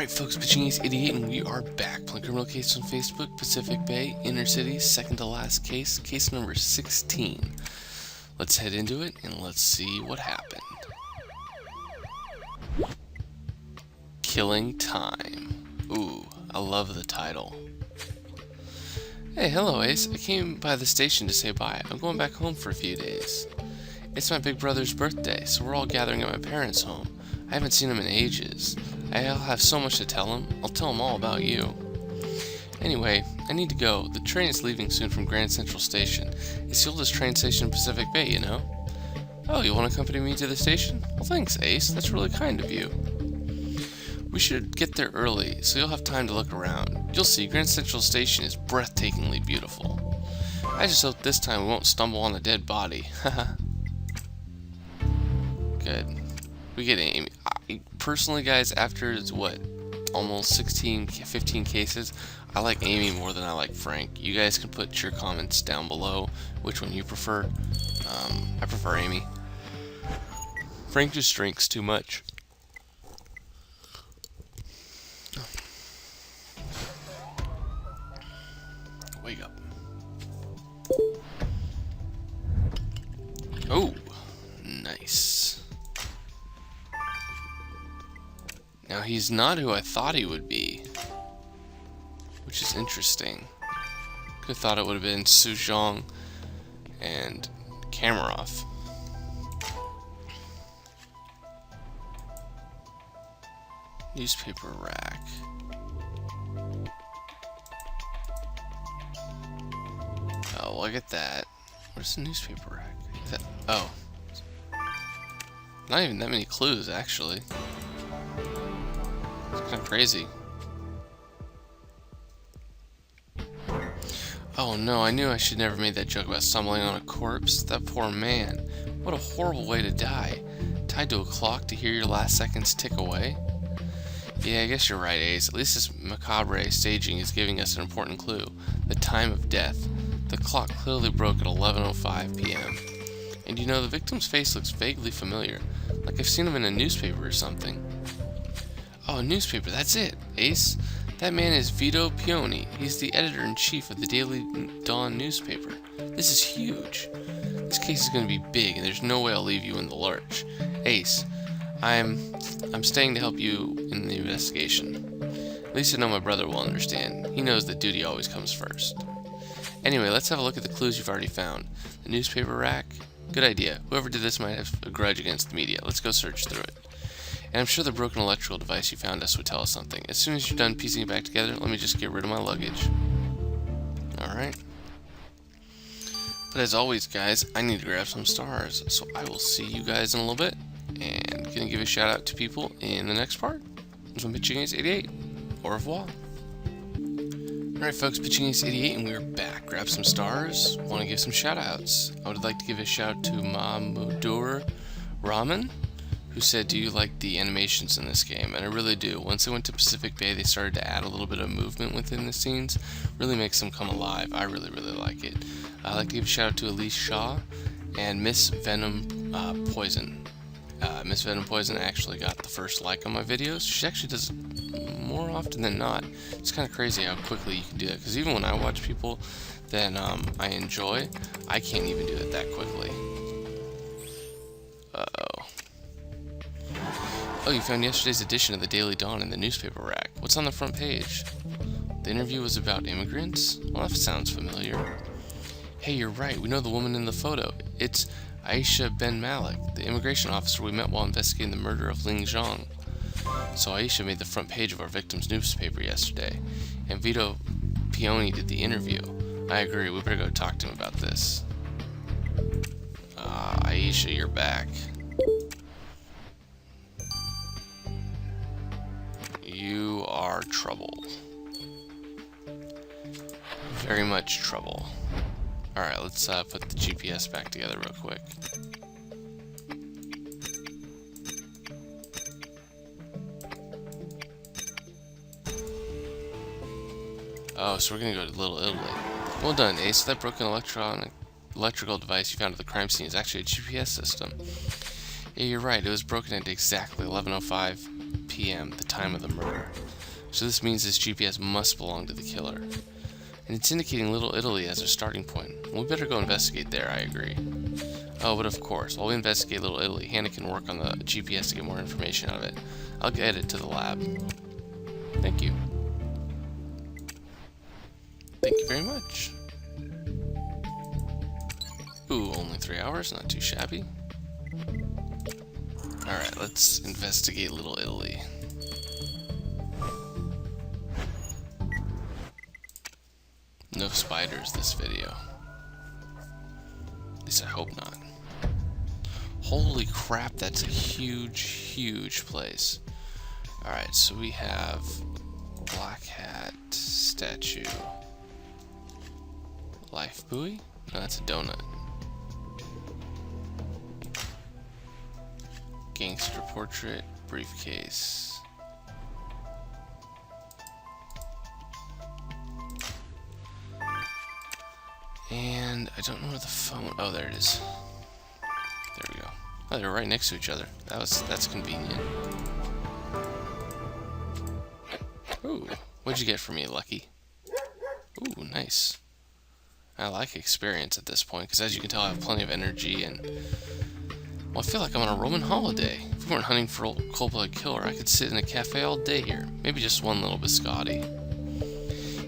Alright folks, Pachinki's88 and we are back playing Criminal Case on Facebook, Pacific Bay, Inner City, second to last case, case number 16. Let's head into it and let's see what happened. Killing Time. Ooh, I love the title. Hey, hello Ace. I came by the station to say bye. I'm going back home for a few days. It's my big brother's birthday, so we're all gathering at my parents' home. I haven't seen him in ages. I'll have so much to tell him. I'll tell him all about you. Anyway, I need to go. The train is leaving soon from Grand Central Station. It's the oldest train station in Pacific Bay, you know. Oh, you want to accompany me to the station? Well, thanks, Ace. That's really kind of you. We should get there early, so you'll have time to look around. You'll see, Grand Central Station is breathtakingly beautiful. I just hope this time we won't stumble on a dead body. Haha. Good. We get Amy. Personally, guys, after what, almost 15 cases, I like Amy more than I like Frank. You guys can put your comments down below which one you prefer. I prefer Amy. Frank just drinks too much. Wake up. Oh, nice. Now he's not who I thought he would be, which is interesting. Could have thought it would have been Su Zhong and Kamarov. Newspaper rack. Oh, well, I get that. Where's the newspaper rack? Oh. Not even that many clues, actually. It's kind of crazy. Oh no, I knew I should never made that joke about stumbling on a corpse. That poor man. What a horrible way to die. Tied to a clock to hear your last seconds tick away. Yeah, I guess you're right, Ace. At least this macabre staging is giving us an important clue. The time of death. The clock clearly broke at 11:05 p.m. And you know, the victim's face looks vaguely familiar. Like I've seen him in a newspaper or something. Oh, a newspaper, that's it, Ace. That man is Vito Pioni. He's the editor-in-chief of the Daily Dawn newspaper. This is huge. This case is going to be big, and there's no way I'll leave you in the lurch. Ace, I'm staying to help you in the investigation. At least I know my brother will understand. He knows that duty always comes first. Anyway, let's have a look at the clues you've already found. The newspaper rack? Good idea. Whoever did this might have a grudge against the media. Let's go search through it. And I'm sure the broken electrical device you found us would tell us something. As soon as you're done piecing it back together, let me just get rid of my luggage. Alright. But as always, guys, I need to grab some stars. So I will see you guys in a little bit. And gonna give a shout out to people in the next part. This is Pachinki's88. Au revoir. Alright folks, Pachinki's88 and we're back. Grab some stars. Want to give some shout outs. I would like to give a shout out to Mamudur Raman, who said, do you like the animations in this game? And I really do. Once they went to Pacific Bay, they started to add a little bit of movement within the scenes. Really makes them come alive. I really, really like it. I'd like to give a shout out to Elise Shaw and Miss Venom Poison. Miss Venom Poison actually got the first like on my videos. She actually does it more often than not. It's kind of crazy how quickly you can do that. Because even when I watch people that I enjoy, I can't even do it that quickly. Uh-oh. Oh, you found yesterday's edition of the Daily Dawn in the newspaper rack. What's on the front page? The interview was about immigrants? Well, that sounds familiar. Hey, you're right. We know the woman in the photo. It's Aisha Ben Malik, the immigration officer we met while investigating the murder of Ling Zhang. So Aisha made the front page of our victim's newspaper yesterday, and Vito Pioni did the interview. I agree. We better go talk to him about this. Aisha, you're back. You are trouble. Very much trouble. Alright, let's put the GPS back together real quick. Oh, so we're gonna go to Little Italy. Well done, Ace. That broken electrical device you found at the crime scene is actually a GPS system. Yeah, you're right. It was broken at exactly 11:05 p.m., the time of the murder. So this means this GPS must belong to the killer. And it's indicating Little Italy as a starting point. We better go investigate there, I agree. Oh, but of course, while we investigate Little Italy, Hannah can work on the GPS to get more information out of it. I'll get it to the lab. Thank you. Thank you very much. Ooh, only 3 hours, not too shabby. Alright, let's investigate Little Italy. No spiders this video. At least I hope not. Holy crap, that's a huge, huge place. Alright, so we have Black Hat statue. Life buoy? No, that's a donut. Gangster portrait, briefcase. And I don't know where the phone. Oh, there it is. There we go. Oh, they're right next to each other. That's convenient. Ooh, what'd you get for me, Lucky? Ooh, nice. I like experience at this point, because as you can tell, I have plenty of energy, and well, I feel like I'm on a Roman holiday. If we weren't hunting for a cold-blooded killer, I could sit in a cafe all day here. Maybe just one little biscotti.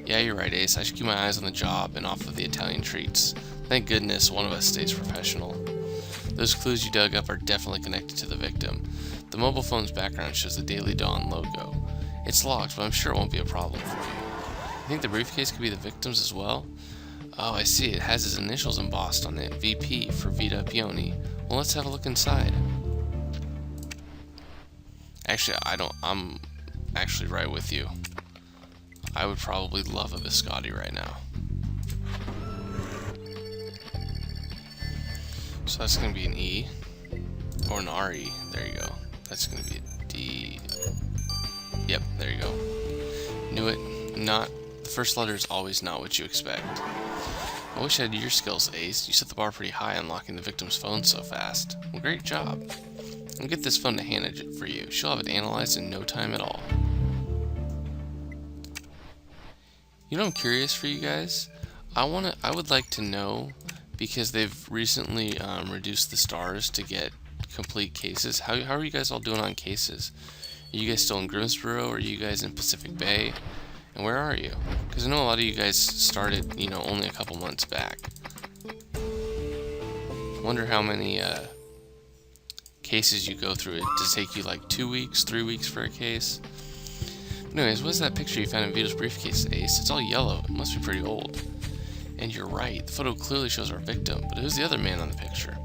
Yeah, you're right, Ace. I should keep my eyes on the job and off of the Italian treats. Thank goodness one of us stays professional. Those clues you dug up are definitely connected to the victim. The mobile phone's background shows the Daily Dawn logo. It's locked, but I'm sure it won't be a problem for you. You think the briefcase could be the victim's as well? Oh, I see. It has his initials embossed on it. VP for Vito Pioni. Well, let's have a look inside. Actually, I'm actually right with you. I would probably love a biscotti right now. So that's going to be an E. Or an RE. There you go. That's going to be a D. Yep, there you go. Knew it. Not. The first letter is always not what you expect. I wish I had your skills, Ace. You set the bar pretty high unlocking the victim's phone so fast. Well, great job. I'll get this phone to Hannah for you. She'll have it analyzed in no time at all. You know, I'm curious for you guys. I would like to know, because they've recently reduced the stars to get complete cases. How are you guys all doing on cases? Are you guys still in Grimsboro, or are you guys in Pacific Bay? And where are you? Because I know a lot of you guys started, you know, only a couple months back. I wonder how many cases you go through. Does it take you like 2 weeks, 3 weeks for a case? Anyways, what's that picture you found in Vito's briefcase, Ace? It's all yellow. It must be pretty old. And you're right. The photo clearly shows our victim, but who's the other man on the picture?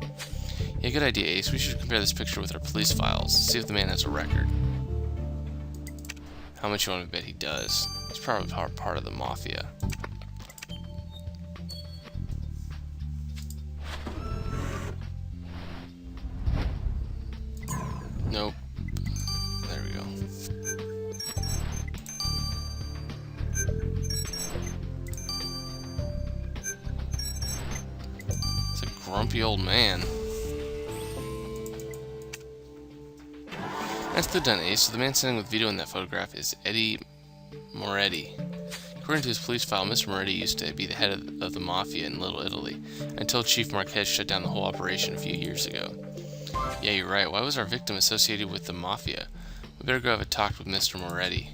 Yeah, good idea, Ace. We should compare this picture with our police files. See if the man has a record. How much you want to bet he does? He's probably part of the mafia. Nope. There we go. It's a grumpy old man. Nicely done, Ace. So the man standing with Vito in that photograph is Eddie Moretti. According to his police file, Mr. Moretti used to be the head of the mafia in Little Italy until Chief Marquez shut down the whole operation a few years ago. Yeah, you're right. Why was our victim associated with the mafia? We better go have a talk with Mr. Moretti.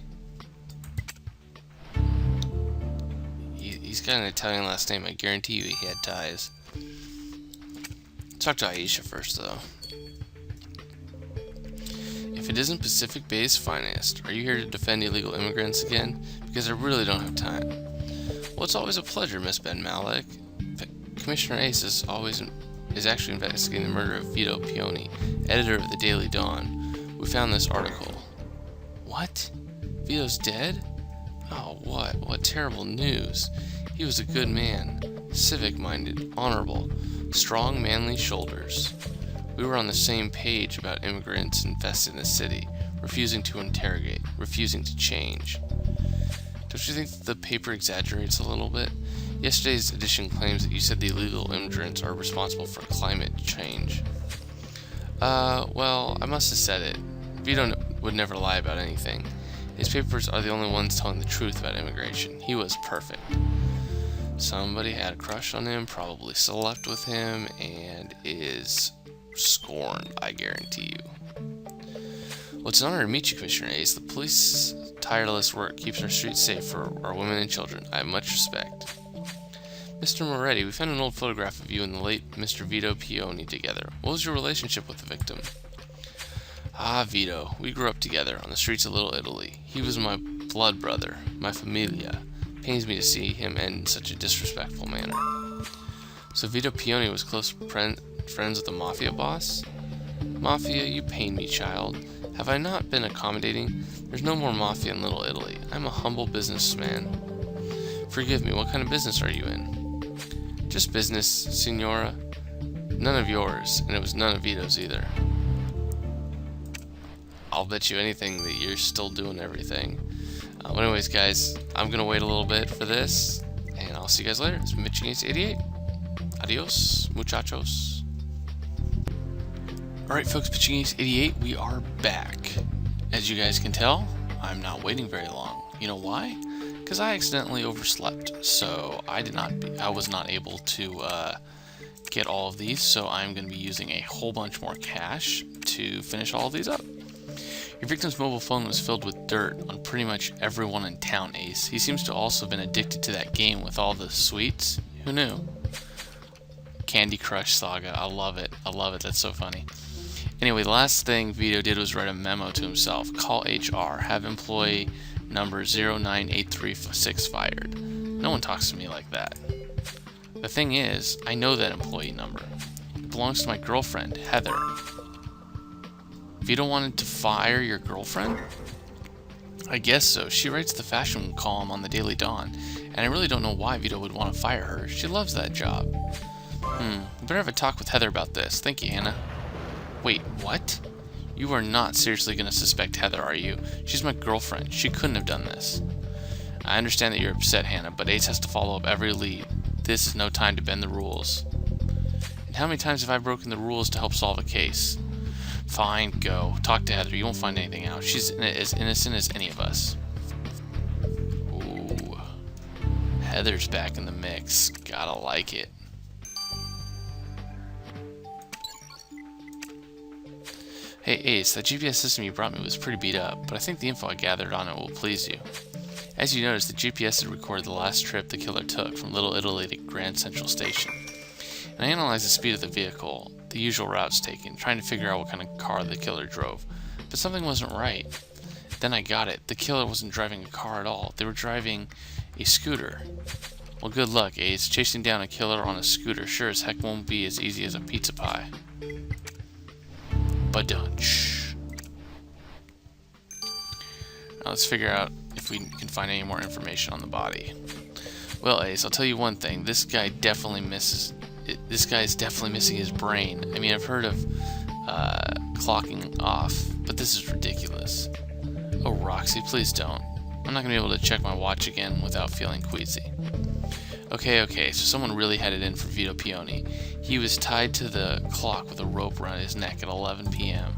He's got an Italian last name. I guarantee you he had ties. Talk to Aisha first, though. If it isn't Pacific Bay's finest, are you here to defend illegal immigrants again? Because I really don't have time. Well, it's always a pleasure, Miss Ben Malek. Commissioner Ace is actually investigating the murder of Vito Pioni, editor of the Daily Dawn. We found this article. What? Vito's dead? Oh, what? What terrible news. He was a good man. Civic-minded, honorable, strong, manly shoulders. We were on the same page about immigrants infesting the city, refusing to interrogate, refusing to change. Don't you think the paper exaggerates a little bit? Yesterday's edition claims that you said the illegal immigrants are responsible for climate change. Well, I must have said it. Vito would never lie about anything. His papers are the only ones telling the truth about immigration. He was perfect. Somebody had a crush on him, probably slept with him, and is scorned, I guarantee you. Well, it's an honor to meet you, Commissioner Ace. The police's tireless work keeps our streets safe for our women and children. I have much respect. Mr. Moretti, we found an old photograph of you and the late Mr. Vito Pioni together. What was your relationship with the victim? Ah, Vito. We grew up together on the streets of Little Italy. He was my blood brother, my familia. Pains me to see him end in such a disrespectful manner. So Vito Pioni was close friends with the mafia boss? Mafia, you pain me, child. Have I not been accommodating? There's no more mafia in Little Italy. I'm a humble businessman. Forgive me, what kind of business are you in? Just business, Signora. None of yours, and it was none of Vito's either. I'll bet you anything that you're still doing everything. Anyways, guys, I'm going to wait a little bit for this, and I'll see you guys later. It's been Pitching88. Adios, muchachos. Alright, folks, Pitching88, we are back. As you guys can tell, I'm not waiting very long. You know why? Because I accidentally overslept, so I was not able to get all of these, so I'm going to be using a whole bunch more cash to finish all of these up. Your victim's mobile phone was filled with dirt on pretty much everyone in town, Ace. He seems to also have been addicted to that game with all the sweets. Who knew? Candy Crush Saga. I love it. I love it. That's so funny. Anyway, the last thing Vito did was write a memo to himself. Call HR. Have employee number 09836 fired. No one talks to me like that. The thing is, I know that employee number. It belongs to my girlfriend, Heather. Vito wanted to fire your girlfriend? I guess so. She writes the fashion column on the Daily Dawn, and I really don't know why Vito would want to fire her. She loves that job. Better have a talk with Heather about this. Thank you, Hannah. Wait, what? You are not seriously going to suspect Heather, are you? She's my girlfriend. She couldn't have done this. I understand that you're upset, Hannah, but Ace has to follow up every lead. This is no time to bend the rules. And how many times have I broken the rules to help solve a case? Fine, go. Talk to Heather. You won't find anything out. She's as innocent as any of us. Ooh. Heather's back in the mix. Gotta like it. Hey Ace, that GPS system you brought me was pretty beat up, but I think the info I gathered on it will please you. As you noticed, the GPS had recorded the last trip the killer took from Little Italy to Grand Central Station. And I analyzed the speed of the vehicle, the usual routes taken, trying to figure out what kind of car the killer drove. But something wasn't right. Then I got it. The killer wasn't driving a car at all. They were driving a scooter. Well, good luck, Ace. Chasing down a killer on a scooter sure as heck won't be as easy as a pizza pie. Badunch. Now let's figure out if we can find any more information on the body. Well, Ace, I'll tell you one thing. This guy definitely misses... This guy is definitely missing his brain. I mean, I've heard of clocking off, but this is ridiculous. Oh, Roxy, please don't. I'm not going to be able to check my watch again without feeling queasy. Okay, so someone really had it in for Vito Pioni. He was tied to the clock with a rope around his neck at 11 p.m.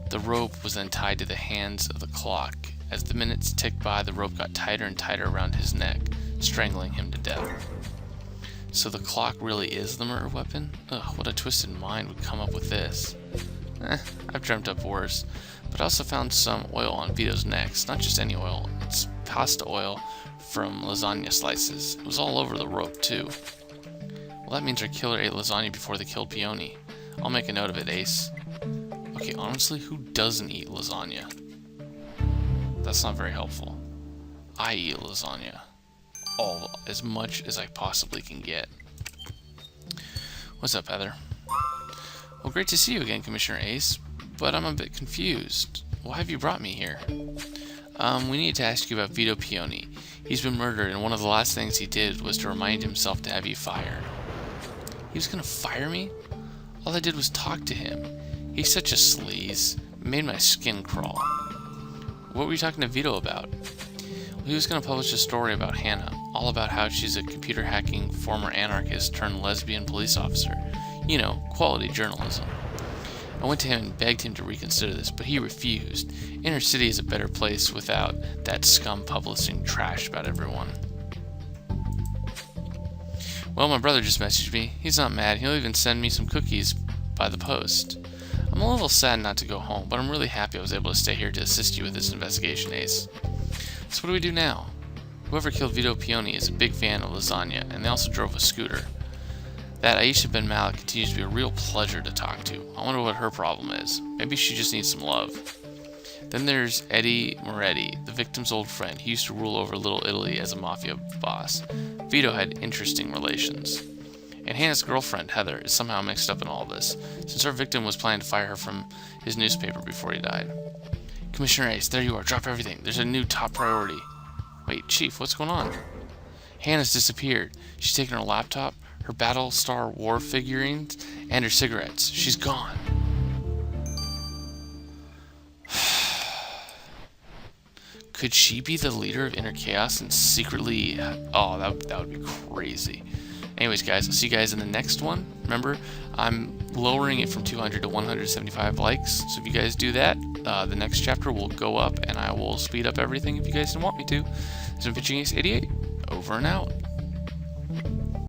The rope was then tied to the hands of the clock. As the minutes ticked by, the rope got tighter and tighter around his neck, strangling him to death. So the clock really is the murder weapon? Ugh, what a twisted mind would come up with this. I've dreamt up worse. But I also found some oil on Vito's neck. It's not just any oil, it's pasta oil from lasagna slices. It was all over the rope, too. Well, that means our killer ate lasagna before they killed Pioni. I'll make a note of it, Ace. Okay, honestly, who doesn't eat lasagna? That's not very helpful. I eat lasagna. As much as I possibly can get. What's up, Heather? Well, great to see you again, Commissioner Ace, but I'm a bit confused. Why have you brought me here? We need to ask you about Vito Pioni. He's been murdered, and one of the last things he did was to remind himself to have you fired. He was gonna fire me? All I did was talk to him. He's such a sleaze. It made my skin crawl. What were you talking to Vito about? Well, he was gonna publish a story about Hannah, all about how she's a computer hacking former anarchist turned lesbian police officer. You know, quality journalism. I went to him and begged him to reconsider this, but he refused. Inner City is a better place without that scum publishing trash about everyone. Well, my brother just messaged me. He's not mad. He'll even send me some cookies by the post. I'm a little sad not to go home, but I'm really happy I was able to stay here to assist you with this investigation, Ace. So what do we do now? Whoever killed Vito Peony is a big fan of lasagna, and they also drove a scooter. That Aisha Ben Malik continues to be a real pleasure to talk to. I wonder what her problem is. Maybe she just needs some love. Then there's Eddie Moretti, the victim's old friend. He used to rule over Little Italy as a mafia boss. Vito had interesting relations. And Hannah's girlfriend, Heather, is somehow mixed up in all this, since our victim was planning to fire her from his newspaper before he died. Commissioner Ace, there you are. Drop everything. There's a new top priority. Wait, Chief, what's going on? Hannah's disappeared. She's taken her laptop, her Battlestar War figurines, and her cigarettes. She's gone. Could she be the leader of Inner Chaos and secretly... Oh, that would be crazy. Anyways, guys, I'll see you guys in the next one. Remember, I'm lowering it from 200 to 175 likes. So if you guys do that, the next chapter will go up, and I will speed up everything if you guys want me to. This has been Pitching Ace 88. Over and out.